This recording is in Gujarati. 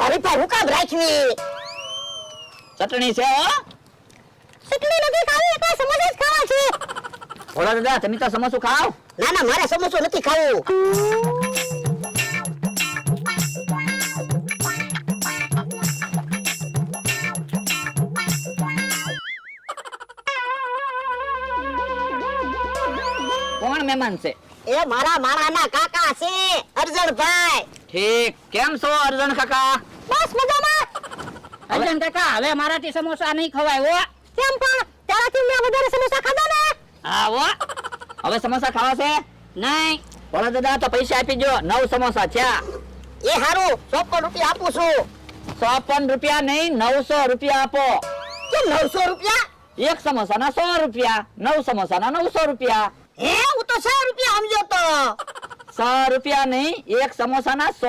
હરીફા હું કામ રાખવી? ચટણી છે હો. ચટણી નથી ખાવી, એટલે સમોસા જ ખાવા છે. ભોળા દાદા તમે તો સમોસું ખાવ. ના ના, મારે સમોસું નથી ખાવું. કોણ મહેમાન છે? એ મારા માણાના કાકા છે, અરજણભાઈ. ઠીક, કેમ છો અર્જણ કાકા? બસ મજામાં. અર્જન કાકા હવે મારાથી સમોસા નહીં ખવાય હો. કેમ પણ તારાથી મેં વધારે સમોસા ખાધા ને? હા હો. હવે સમોસા ખાવા છે? નહીં. ભોળા દાદા તો પૈસા આપી દો, 9 સમોસા છે. એ હારું, 54 રૂપિયા આપું છું. 54 રૂપિયા નહીં, 900 રૂપિયા આપો. કેમ 900 રૂપિયા? એક સમોસાના 100 રૂપિયા, 9 સમોસાના 900 રૂપિયા. હે, હું તો 100 રૂપિયા સમજો તો. 100 રૂપિયા નહીં, એક સમોસાના 100